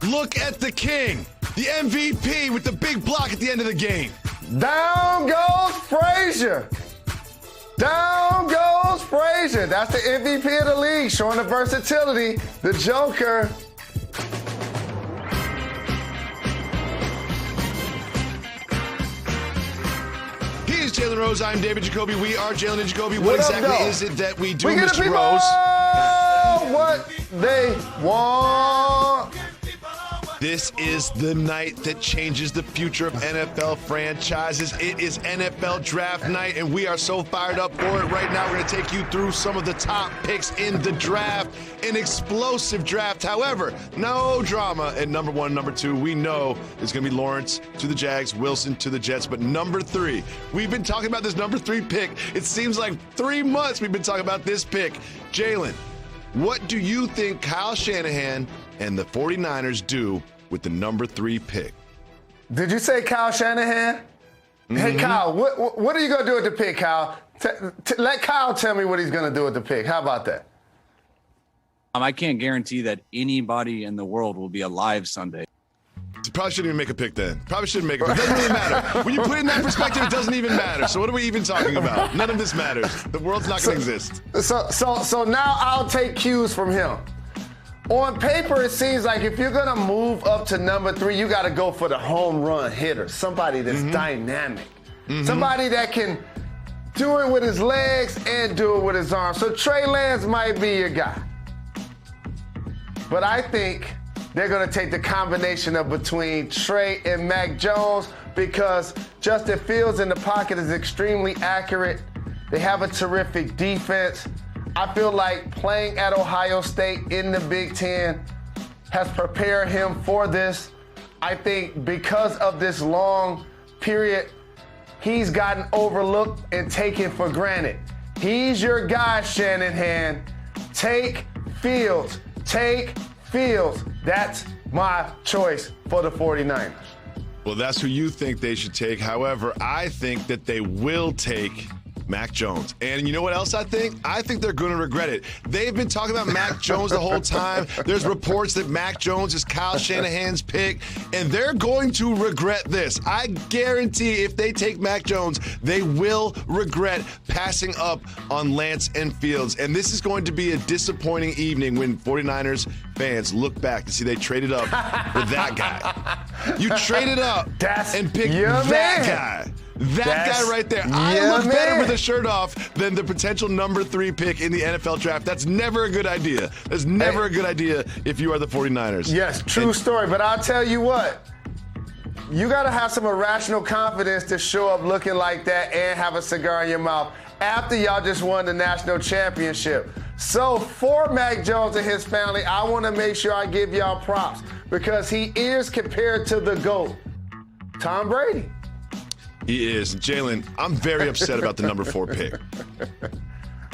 Look at the king, the MVP with the big block at the end of the game. Down goes Frazier. Down goes Frazier. That's the MVP of the league, showing the versatility. The Joker. He is Jalen Rose. I'm David Jacoby. We are Jalen and Jacoby. What What up, exactly though? is it that we do, We get the Mr. people Rose? what they want. This is the night that changes the future of NFL franchises. It is NFL draft night, and we are so fired up for it right now. We're going to take you through some of the top picks in the draft. An explosive draft. However, no drama at number one, number two. We know it's going to be Lawrence to the Jags, Wilson to the Jets. But number three, we've been talking about this number three pick. It seems like 3 months we've been talking about this pick. Jalen, what do you think Kyle Shanahan and the 49ers do with the number 3 pick? Did you say Kyle Shanahan? Hey, Kyle, what are you going to do with the pick, Kyle? Let Kyle tell me what he's going to do with the pick. How about that? I can't guarantee that anybody in the world will be alive Sunday. You probably shouldn't even make a pick then. Probably shouldn't make a pick. It doesn't really matter. When you put it in that perspective, it doesn't even matter. So what are we even talking about? None of this matters. The world's not going to exist. So now I'll take cues from him. On paper, it seems like if you're going to move up to number 3, you got to go for the home run hitter, somebody that's dynamic, somebody that can do it with his legs and do it with his arms. So Trey Lance might be your guy. But I think they're going to take the combination of between Trey and Mac Jones because Justin Fields in the pocket is extremely accurate. They have a terrific defense. I feel like playing at Ohio State in the Big Ten has prepared him for this. I think because of this long period, he's gotten overlooked and taken for granted. He's your guy, Shanahan. Take Fields. Take Fields. That's my choice for the 49ers. Well, that's who you think they should take. However, I think that they will take Mac Jones. And you know what else I think? I think they're going to regret it. They've been talking about Mac Jones the whole time. There's reports that Mac Jones is Kyle Shanahan's pick, and they're going to regret this. I guarantee if they take Mac Jones, they will regret passing up on Lance and Fields. And this is going to be a disappointing evening when 49ers fans look back to see they traded up for that guy. You traded up and picked that guy. That guy right there. I look better with a shirt off than the potential number 3 pick in the NFL draft. That's never a good idea. That's never a good idea if you are the 49ers. Yes, true story. But I'll tell you what. You got to have some irrational confidence to show up looking like that and have a cigar in your mouth after y'all just won the national championship. So for Mac Jones and his family, I want to make sure I give y'all props because he is compared to the GOAT, Tom Brady. He is. Jalen, I'm very upset about the number 4 pick.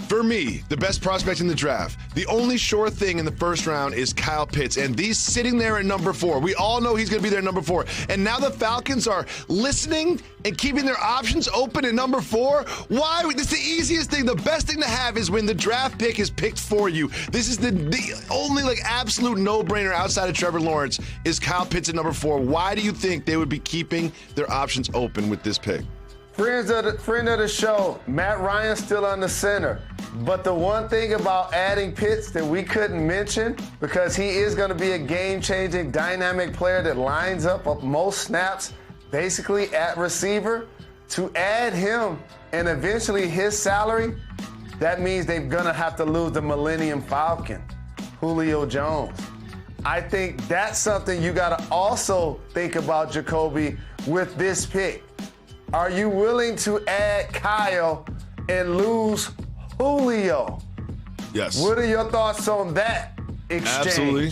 For me, the best prospect in the draft, the only sure thing in the first round is Kyle Pitts, and he's sitting there at number 4. We all know he's going to be there at number 4. And now the Falcons are listening and keeping their options open at number 4. Why? This is the easiest thing. The best thing to have is when the draft pick is picked for you. This is the only absolute no-brainer outside of Trevor Lawrence is Kyle Pitts at number 4. Why do you think they would be keeping their options open with this pick? Friend of the show, Matt Ryan still on the center. But the one thing about adding Pitts that we couldn't mention, because he is going to be a game-changing, dynamic player that lines up most snaps basically at receiver, to add him and eventually his salary, that means they're going to have to lose the Millennium Falcon, Julio Jones. I think that's something you got to also think about, Jacoby, with this pick. Are you willing to add Kyle and lose Julio? Yes. What are your thoughts on that exchange? Absolutely.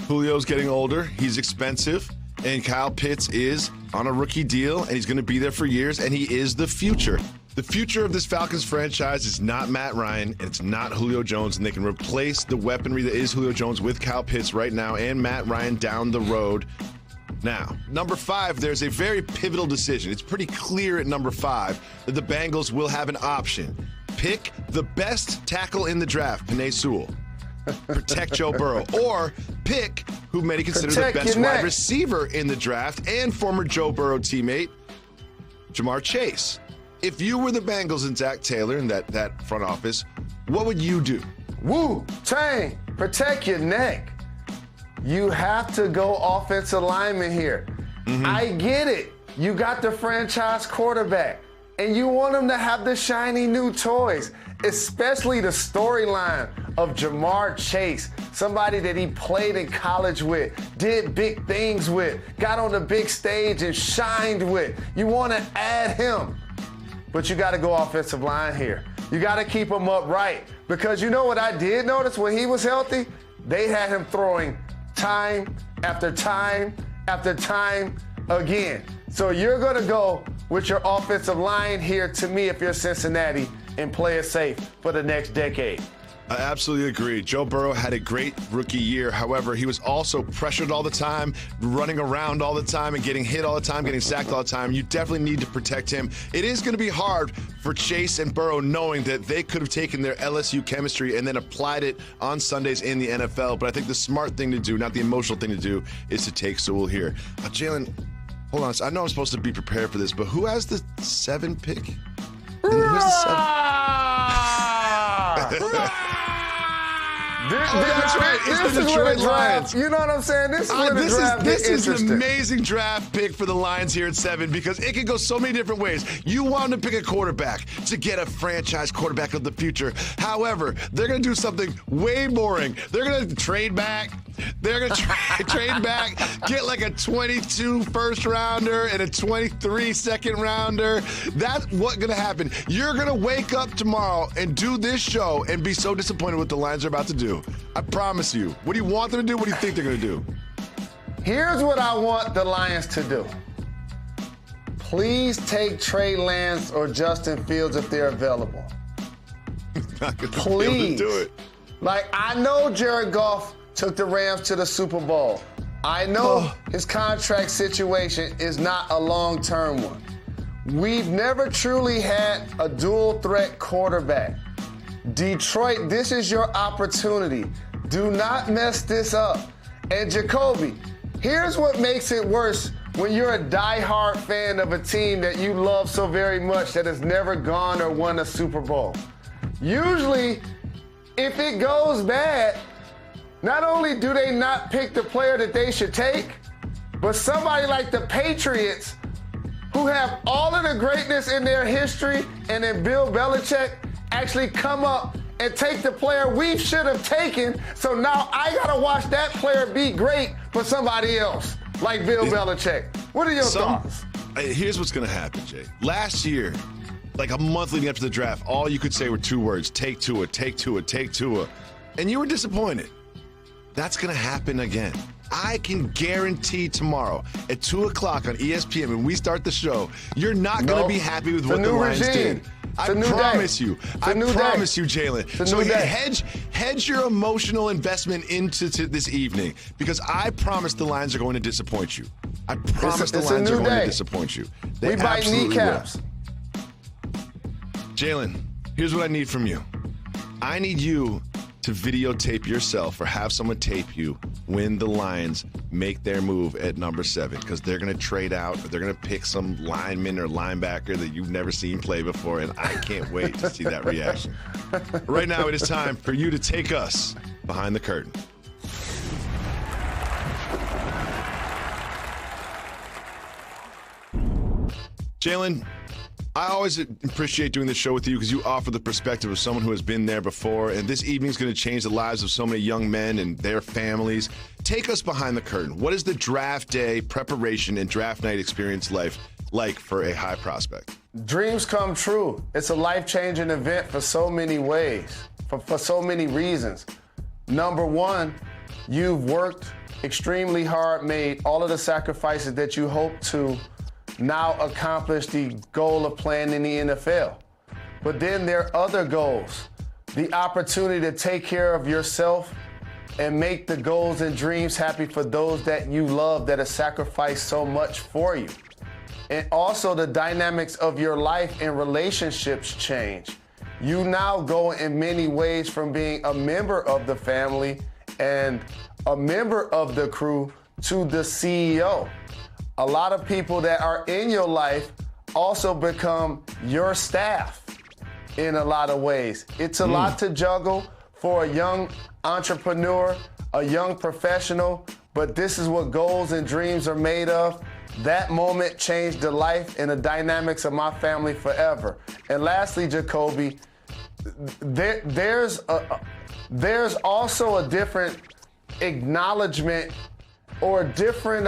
Julio's getting older. He's expensive. And Kyle Pitts is on a rookie deal, and he's going to be there for years, and he is the future. The future of this Falcons franchise is not Matt Ryan, and it's not Julio Jones, and they can replace the weaponry that is Julio Jones with Kyle Pitts right now and Matt Ryan down the road. Now, number 5, there's a very pivotal decision. It's pretty clear at number 5 that the Bengals will have an option. Pick the best tackle in the draft, Penei Sewell. protect Joe Burrow, or pick who many consider Protect the best your wide neck. receiver in the draft and former Joe Burrow teammate, Jamar Chase. If you were the Bengals and Zach Taylor in that front office, what would you do? Wu-Tang, protect your neck. You have to go offensive lineman here. I get it. You got the franchise quarterback, and you want him to have the shiny new toys, especially the storyline of Jamar Chase, somebody that he played in college with, did big things with, got on the big stage and shined with. You want to add him, but you got to go offensive line here. You got to keep him upright, because you know what I did notice when he was healthy? They had him throwing time after time after time again. So you're going to go with your offensive line here, to me, if you're Cincinnati, and play it safe for the next decade. I absolutely agree. Joe Burrow had a great rookie year. However, he was also pressured all the time, running around all the time, and getting hit all the time, getting sacked all the time. You definitely need to protect him. It is going to be hard for Chase and Burrow, knowing that they could have taken their LSU chemistry and then applied it on Sundays in the NFL. But I think the smart thing to do, not the emotional thing to do, is to take Sewell here. Jalen, hold on. I know I'm supposed to be prepared for this, but who has the 7 pick? And who's the 7? That's right. It's the Detroit Lions. You know what I'm saying? This is where the draft This gets is an interesting. amazing draft pick for the Lions here at 7, because it can go so many different ways. You want to pick a quarterback to get a franchise quarterback of the future. However, they're going to do something way boring. They're going to trade back. They're going to trade back, get like a 22 first rounder and a 23 second rounder. That's what's going to happen. You're going to wake up tomorrow and do this show and be so disappointed with what the Lions are about to do. I promise you. What do you want them to do? What do you think they're going to do? Here's what I want the Lions to do. Please take Trey Lance or Justin Fields if they're available. Not going to Please. be able to do it. Like, I know Jared Goff took the Rams to the Super Bowl. I know his contract situation is not a long-term one. We've never truly had a dual-threat quarterback. Detroit, this is your opportunity. Do not mess this up. And Jacoby, here's what makes it worse when you're a die-hard fan of a team that you love so very much that has never gone or won a Super Bowl. Usually, if it goes bad, not only do they not pick the player that they should take, but somebody like the Patriots, who have all of the greatness in their history, and then Bill Belichick actually come up and take the player we should have taken. So now I gotta watch that player be great for somebody else, like Bill Belichick. What are your thoughts? Here's what's gonna happen, Jay. Last year, like a month leading up to the draft, all you could say were 2 words: take Tua, take Tua, take Tua. And you were disappointed. That's going to happen again. I can guarantee tomorrow at 2 o'clock on ESPN when we start the show, you're not going to be happy with what the Lions did. I promise you. I promise you, Jalen. So hedge your emotional investment into this evening, because I promise the Lions are going to disappoint you. I promise the Lions are going to disappoint you. We bite kneecaps. Jalen, here's what I need from you. I need you to videotape yourself or have someone tape you when the Lions make their move at number 7, because they're going to trade out, or they're going to pick some lineman or linebacker that you've never seen play before, and I can't wait to see that reaction. Right now, it is time for you to take us behind the curtain. Jalen, I always appreciate doing this show with you because you offer the perspective of someone who has been there before, and this evening is going to change the lives of so many young men and their families. Take us behind the curtain. What is the draft day preparation and draft night experience like for a high prospect? Dreams come true. It's a life-changing event for so many ways, for so many reasons. Number one, you've worked extremely hard, made all of the sacrifices that you hope to now accomplish the goal of playing in the NFL. But then there are other goals. The opportunity to take care of yourself and make the goals and dreams happy for those that you love, that have sacrificed so much for you. And also the dynamics of your life and relationships change. you now go in many ways from being a member of the family and a member of the crew to the CEO. A lot of people that are in your life also become your staff in a lot of ways. It's a lot to juggle for a young entrepreneur, a young professional, but this is what goals and dreams are made of. That moment changed the life and the dynamics of my family forever. And lastly, Jacoby, there's also a different acknowledgement or a different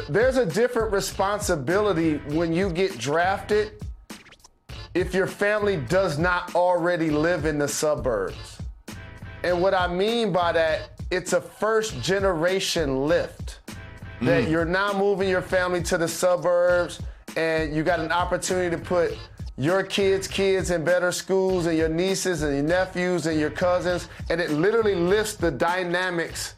there's a different responsibility when you get drafted if your family does not already live in the suburbs. And what I mean by that, it's a first generation lift. That you're now moving your family to the suburbs and you got an opportunity to put your kids in better schools and your nieces and your nephews and your cousins, and it literally lifts the dynamics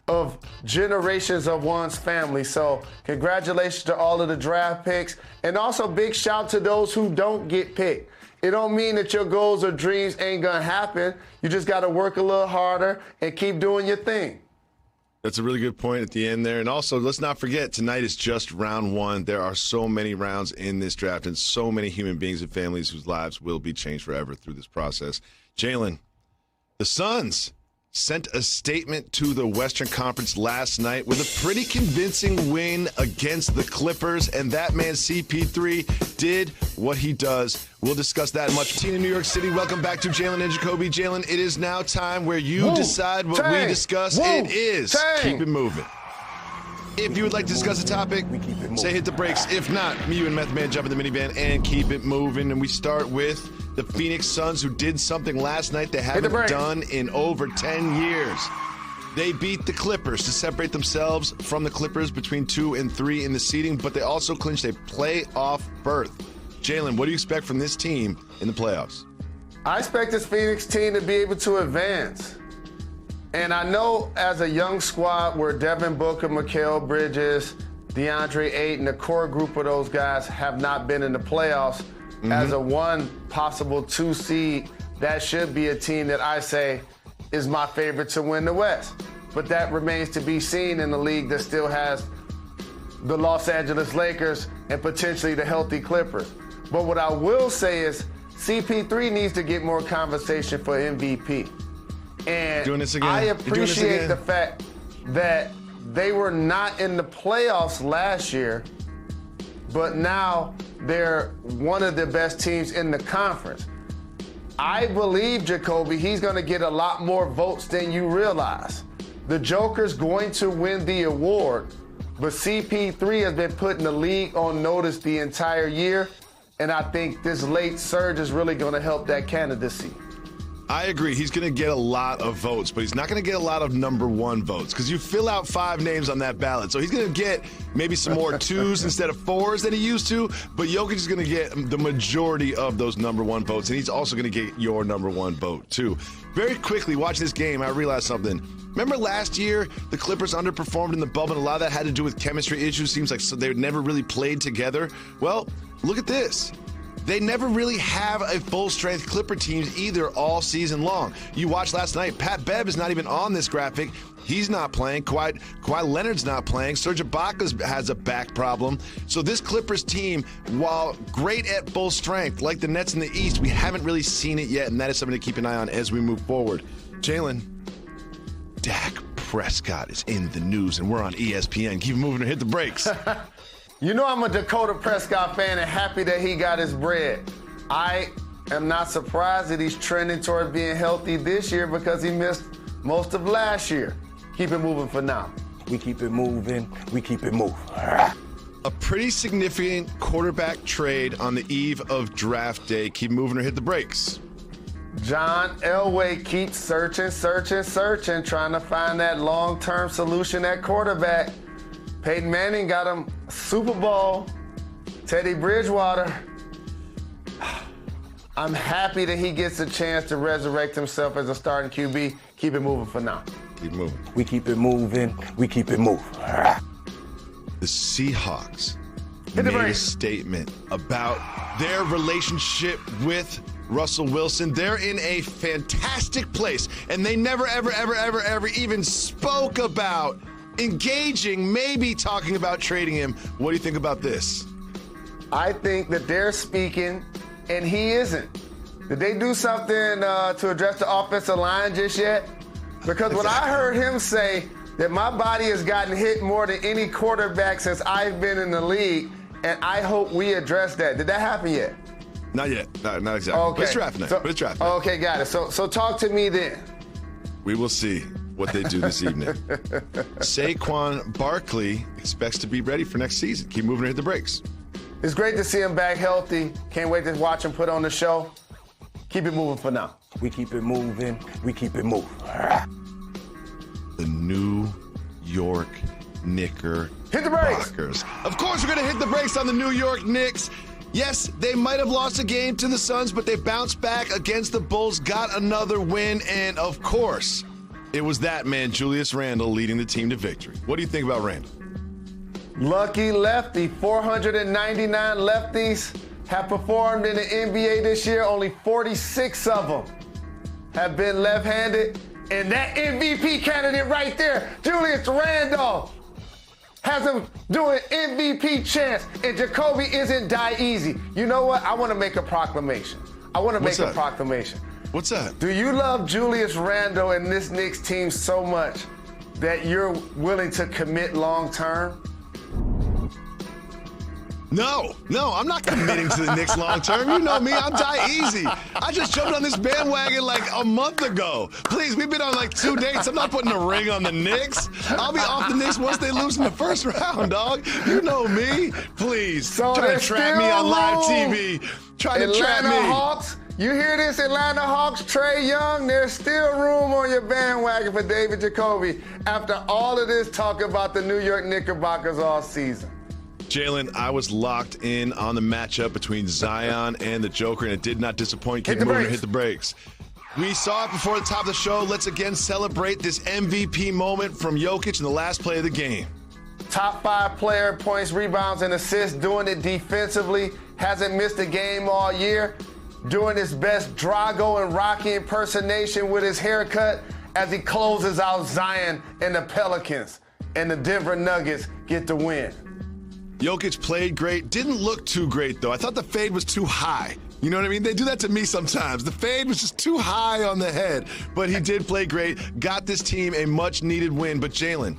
of generations of one's family. So congratulations to all of the draft picks, and also big shout to those who don't get picked. It don't mean that your goals or dreams ain't gonna happen. You just gotta work a little harder and keep doing your thing. That's a really good point at the end there. And also, let's not forget, tonight is just round one. There are so many rounds in this draft and so many human beings and families whose lives will be changed forever through this process. Jalen, the Suns sent a statement to the Western Conference last night with a pretty convincing win against the Clippers, and that man CP3 did what he does. We'll discuss that much. Team in New York City, welcome back to Jalen and Jacoby. Jalen, it is now time where you decide what we discuss. It is Keep It Moving. If you would like to discuss a topic, say hit the brakes. If not, you and Meth Man jump in the minivan and keep it moving. And we start with the Phoenix Suns, who did something last night they haven't done in over 10 years. They beat the Clippers to separate themselves from the Clippers between 2 and 3 in the seeding, but they also clinched a playoff berth. Jalen, what do you expect from this team in the playoffs? I expect this Phoenix team to be able to advance. And I know as a young squad where Devin Booker, Mikal Bridges, DeAndre Ayton, the core group of those guys have not been in the playoffs, as a one possible 2 seed, that should be a team that I say is my favorite to win the West. But that remains to be seen in the league that still has the Los Angeles Lakers and potentially the healthy Clippers. But what I will say is CP3 needs to get more conversation for MVP. And I appreciate the fact that they were not in the playoffs last year, but now they're one of the best teams in the conference. I believe, Jacoby, he's going to get a lot more votes than you realize. The Joker's going to win the award, but CP3 has been putting the league on notice the entire year, and I think this late surge is really going to help that candidacy. I agree. He's going to get a lot of votes, but he's not going to get a lot of number one votes because you fill out 5 names on that ballot. So he's going to get maybe some more 2s instead of 4s than he used to, but Jokic is going to get the majority of those number one votes, and he's also going to get your number one vote too. Very quickly, watching this game, I realized something. Remember last year, the Clippers underperformed in the bubble, and a lot of that had to do with chemistry issues. Seems like they never really played together. Well, look at this. They never really have a full-strength Clipper team either all season long. You watched last night, Pat Bev is not even on this graphic. He's not playing. Kawhi Leonard's not playing. Serge Ibaka has a back problem. So this Clippers team, while great at full strength, like the Nets in the East, we haven't really seen it yet, and that is something to keep an eye on as we move forward. Jalen, Dak Prescott is in the news, and we're on ESPN. Keep moving or hit the brakes. You know I'm a Dakota Prescott fan and happy that he got his bread. I am not surprised that he's trending toward being healthy this year because he missed most of last year. Keep it moving for now. We keep it moving. We keep it moving. A pretty significant quarterback trade on the eve of draft day. Keep moving or hit the brakes. John Elway keeps searching, trying to find that long-term solution at quarterback. Peyton Manning got him a Super Bowl. Teddy Bridgewater. I'm happy that he gets a chance to resurrect himself as a starting QB. Keep it moving for now. Keep moving. We keep it moving. We keep it moving. The Seahawks made a statement about their relationship with Russell Wilson. They're in a fantastic place, and they never, ever even spoke about engaging, maybe talking about trading him. What do you think about this? I think that they're speaking, and he isn't. Did they do something to address the offensive line just yet? Because when I heard him say that my body has gotten hit more than any quarterback since I've been in the league, and I hope we address that. Did that happen yet? Not yet. Not exactly. Okay. But it's draft night. Okay, got it. So talk to me then. We will see what they do this evening. Saquon Barkley expects to be ready for next season. Keep moving and hit the brakes. It's great to see him back healthy. Can't wait to watch him put on the show. Keep it moving for now. We keep it moving. We keep it moving. The New York Knickers. Hit the brakes. Of course, we're going to hit the brakes on the New York Knicks. Yes, they might have lost a game to the Suns, but they bounced back against the Bulls, got another win, and of course, it was that man, Julius Randle, leading the team to victory. What do you think about Randle? Lucky lefty. 499 lefties have performed in the NBA this year. Only 46 of them have been left-handed. And that MVP candidate right there, Julius Randle, has him doing MVP chants. And Jacoby isn't die easy. You know what? I want to make a proclamation. What's a proclamation. What's that? Do you love Julius Randle and this Knicks team so much that you're willing to commit long-term? No, I'm not committing to the Knicks long term. You know me, I'm die easy. I just jumped on this bandwagon like a month ago. Please, we've been on like 2 dates. I'm not putting a ring on the Knicks. I'll be off the Knicks once they lose in the first round, dog. You know me. Please, so try to trap me on live TV. Try to trap me. Hawks, you hear this, Atlanta Hawks, Trae Young, there's still room on your bandwagon for David Jacoby after all of this talk about the New York Knickerbockers all season. Jalen, I was locked in on the matchup between Zion and the Joker, and it did not disappoint. Keep moving and hit the brakes. We saw it before the top of the show. Let's again celebrate this MVP moment from Jokic in the last play of the game. Top 5 player, points, rebounds, and assists, doing it defensively. Hasn't missed a game all year. Doing his best Drago and Rocky impersonation with his haircut as he closes out Zion and the Pelicans. And the Denver Nuggets get the win. Jokic played great. Didn't look too great, though. I thought the fade was too high. You know what I mean? They do that to me sometimes. The fade was just too high on the head. But he did play great. Got this team a much-needed win. But, Jalen,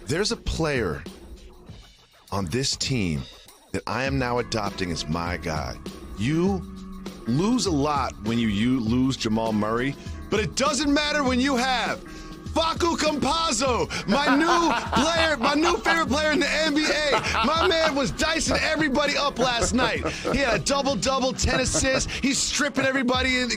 there's a player on this team that I am now adopting as my guy. You lose a lot when you lose Jamal Murray, but it doesn't matter when you have Facu Campazzo, my new favorite player in the NBA. My man was dicing everybody up last night. He had a double-double, 10 assists. He's stripping everybody in,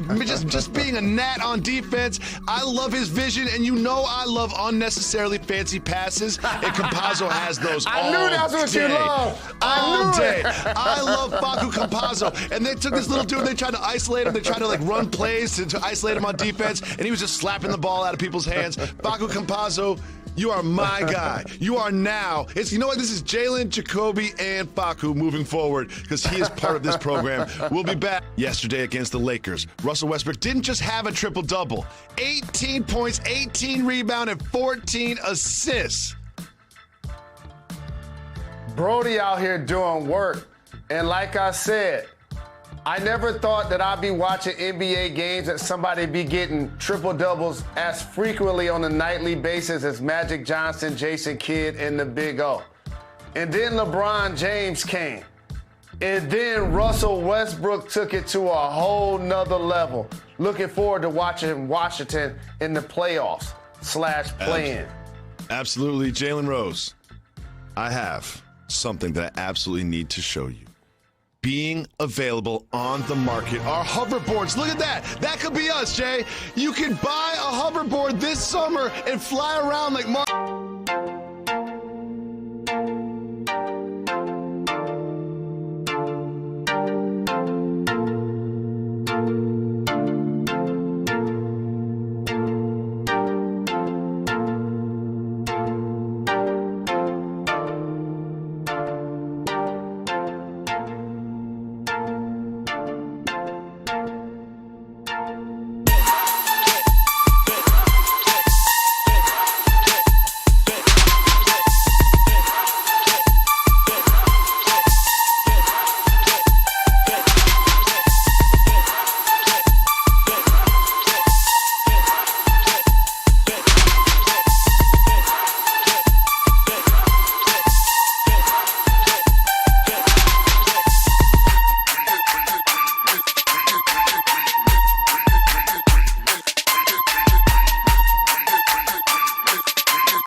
just being a gnat on defense. I love his vision, and you know I love unnecessarily fancy passes, and Campazzo has those all day. I knew that's what you love. All day. I love Facu Campazzo. And they took this little dude, they tried to isolate him. They tried to run plays to isolate him on defense, and he was just slapping the ball out of people's hands. Facu Campazzo, you are my guy. You are now. You know what? This is Jalen, Jacoby, and Facu moving forward because he is part of this program. We'll be back. Yesterday against the Lakers, Russell Westbrook didn't just have a triple-double. 18 points, 18 rebounds, and 14 assists. Brody out here doing work. And like I said, I never thought that I'd be watching NBA games and somebody be getting triple-doubles as frequently on a nightly basis as Magic Johnson, Jason Kidd, and the Big O. And then LeBron James came. And then Russell Westbrook took it to a whole nother level. Looking forward to watching Washington in the playoffs / play-in. Absolutely. Jalen Rose, I have something that I absolutely need to show you. Being available on the market are hoverboards. Look at that. That could be us, Jay. You can buy a hoverboard this summer and fly around like Mark.